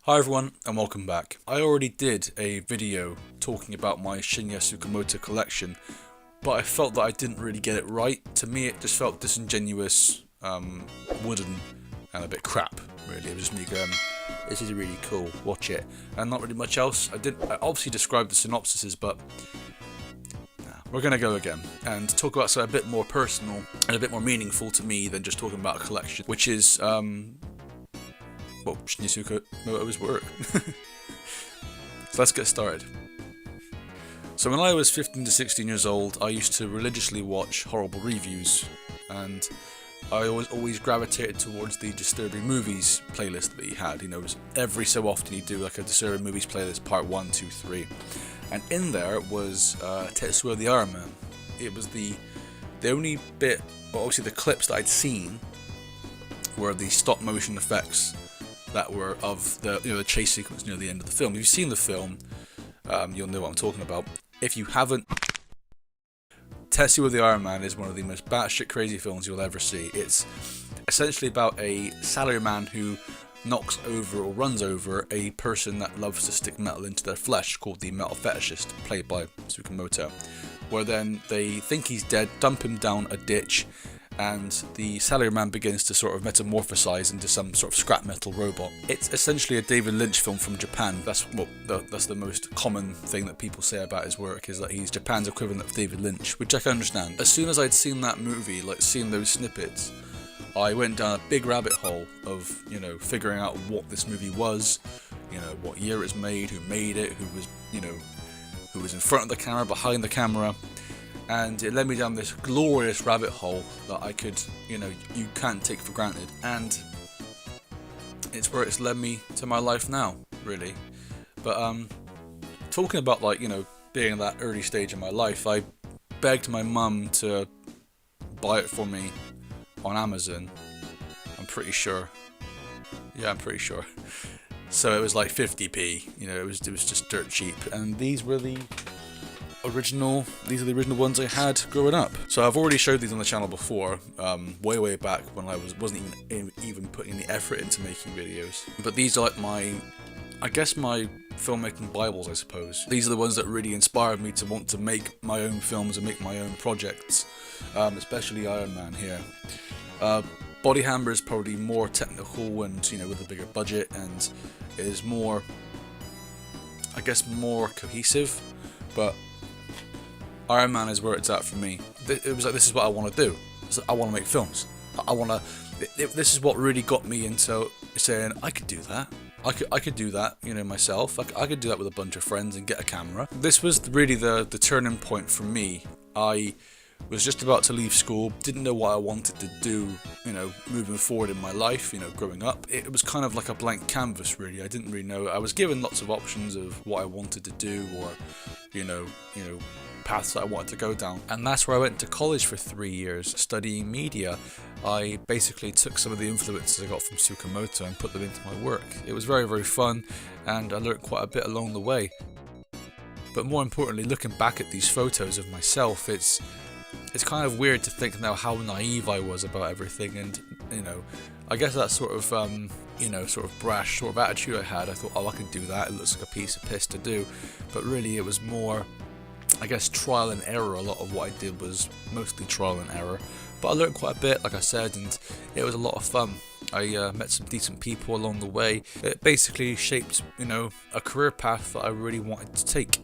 Hi everyone and welcome back. I already did a video talking about my Shinya Tsukamoto collection, but I felt that I didn't really get it right. To me it just felt disingenuous, wooden, and a bit crap really. It was just me going, this is really cool, watch it, and not really much else. I obviously described the synopsises, but we're going to go again and talk about something a bit more personal and a bit more meaningful to me than just talking about a collection, which is Shinya Tsukamoto's work. So let's get started. So when I was 15 to 16 years old, I used to religiously watch horrible reviews, and I always gravitated towards the Disturbing Movies playlist that he had. You know, every so often he'd do like a Disturbing Movies playlist, part 1, 2, 3. And in there was Tetsuo the Iron Man. It was the only bit, well, obviously the clips that I'd seen were the stop motion effects that were of the chase sequence near the end of the film. If you've seen the film, you'll know what I'm talking about. If you haven't, Tetsuo the Iron Man is one of the most batshit crazy films you'll ever see. It's essentially about a salaryman who knocks over or runs over a person that loves to stick metal into their flesh, called the Metal Fetishist, played by Tsukamoto, where then they think he's dead, dump him down a ditch, and the salaryman begins to sort of metamorphosize into some sort of scrap metal robot. It's essentially a David Lynch film from Japan. That's the most common thing that people say about his work, is that he's Japan's equivalent of David Lynch, which I can understand. As soon as I'd seen that movie, like seeing those snippets, I went down a big rabbit hole of, figuring out what this movie was, what year it was made, who made it, who was in front of the camera, behind the camera. And it led me down this glorious rabbit hole that I could, you can't take for granted. And it's where it's led me to my life now, really. But talking about being at that early stage in my life, I begged my mum to buy it for me on Amazon. I'm pretty sure. Yeah, I'm pretty sure. So it was like 50p. It was just dirt cheap. And these are the original ones I had growing up. So I've already showed these on the channel before, way back when I wasn't even putting any effort into making videos. But these are like my filmmaking bibles, I suppose. These are the ones that really inspired me to want to make my own films and make my own projects, especially Iron Man here. Body Hammer is probably more technical and with a bigger budget, and is more cohesive, but Iron Man is where it's at for me. It was like, this is what I want to do. I want to make films. This is what really got me into saying, I could do that. I could do that, myself. I could do that with a bunch of friends and get a camera. This was really the turning point for me. I was just about to leave school, didn't know what I wanted to do, moving forward in my life, growing up. It was kind of like a blank canvas, really. I didn't really know. I was given lots of options of what I wanted to do, or, paths that I wanted to go down. And that's where I went to college for 3 years, studying media. I basically took some of the influences I got from Tsukamoto and put them into my work. It was very, very fun, and I learned quite a bit along the way. But more importantly, looking back at these photos of myself, it's kind of weird to think now how naive I was about everything, and I guess that sort of brash sort of attitude I had. I thought, oh, I could do that, it looks like a piece of piss to do, but really it was more, I guess, trial and error. A lot of what I did was mostly trial and error, but I learned quite a bit, like I said, and it was a lot of fun. I met some decent people along the way. It basically shaped, a career path that I really wanted to take.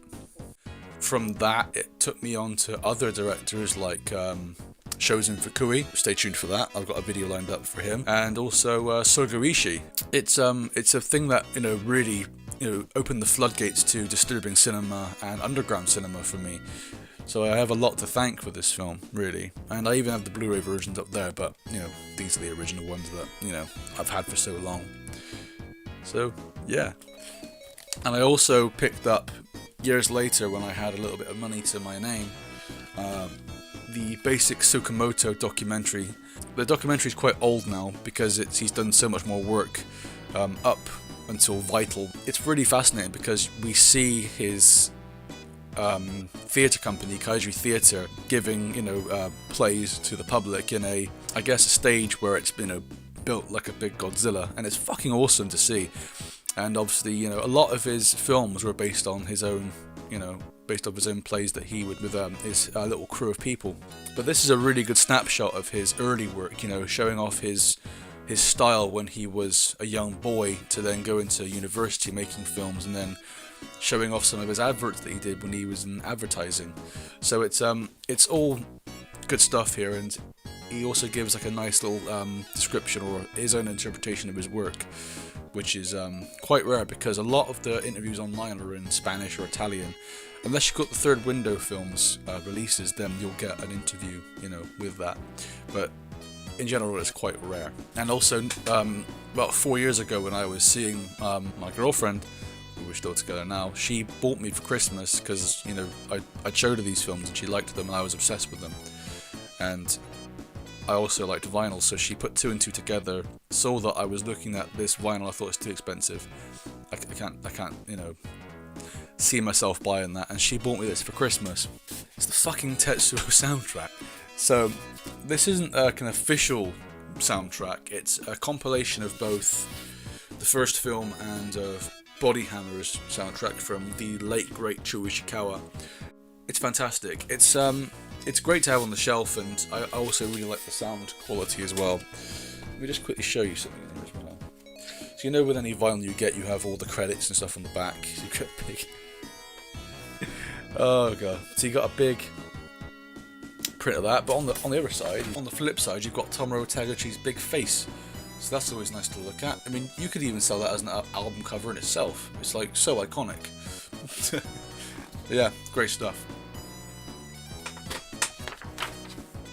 From that, it took me on to other directors like Shozen Fukui. Stay tuned for that. I've got a video lined up for him, and also Sogo Ishii. It's a thing that really opened the floodgates to disturbing cinema and underground cinema for me. So I have a lot to thank for this film, really. And I even have the Blu-ray versions up there, but these are the original ones that I've had for so long. So yeah. And I also picked up, years later, when I had a little bit of money to my name, the basic Tsukamoto documentary. The documentary is quite old now because he's done so much more work up until Vital. It's really fascinating because we see his theatre company, Kaiju Theatre, giving plays to the public in a stage where it's built like a big Godzilla, and it's fucking awesome to see. And obviously, a lot of his films were based on his own, based off his own plays that he would with his little crew of people. But this is a really good snapshot of his early work, showing off his style when he was a young boy to then go into university making films, and then showing off some of his adverts that he did when he was in advertising. So it's all good stuff here, and he also gives like a nice little description or his own interpretation of his work, which is quite rare because a lot of the interviews online are in Spanish or Italian. Unless you've got the Third Window Films releases, then you'll get an interview, with that. But in general, it's quite rare. And also, about 4 years ago, when I was seeing my girlfriend, who we're still together now, she bought me for Christmas because I showed her these films and she liked them and I was obsessed with them. And I also liked vinyl, so she put two and two together, saw that I was looking at this vinyl, I thought it's too expensive. I can't, see myself buying that, and she bought me this for Christmas. It's the fucking Tetsuo soundtrack. So this isn't an official soundtrack, it's a compilation of both the first film and of Body Hammer's soundtrack from the late great Chuo Ishikawa. It's fantastic. It's great to have on the shelf, and I also really like the sound quality as well. Let me just quickly show you something in here as well. So with any vinyl you have all the credits and stuff on the back. So you get a big oh god. So you got a big print of that, but on the other side, on the flip side, you've got Tomoro Taguchi's big face. So that's always nice to look at. I mean, you could even sell that as an album cover in itself. It's like so iconic. Yeah, great stuff.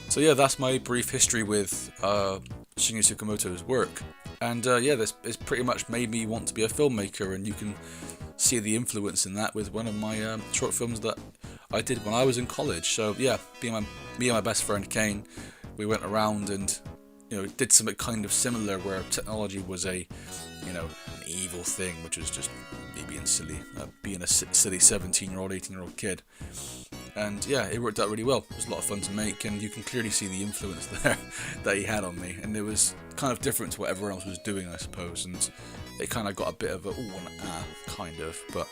So yeah, that's my brief history with Shinya Tsukamoto's work. And this pretty much made me want to be a filmmaker, and you can see the influence in that with one of my short films that I did when I was in college. So yeah, me and my best friend Kane, we went around and did something kind of similar where technology was an evil thing, which was just me being silly, being a silly 17-year-old, 18-year-old kid. And yeah, it worked out really well. It was a lot of fun to make, and you can clearly see the influence there that he had on me. And it was kind of different to what everyone else was doing, I suppose. And it kind of got a bit of a kind of, but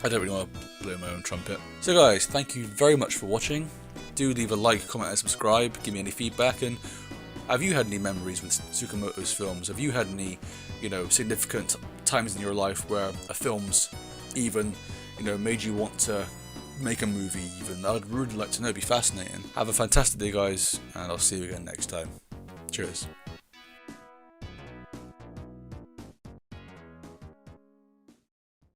I don't really want to blow my own trumpet. So guys, thank you very much for watching. Do leave a like, comment and subscribe. Give me any feedback, and have you had any memories with Tsukamoto's films? Have you had any, significant times in your life where a film's even, made you want to make a movie even? I'd really like to know, it'd be fascinating. Have a fantastic day guys, and I'll see you again next time. Cheers.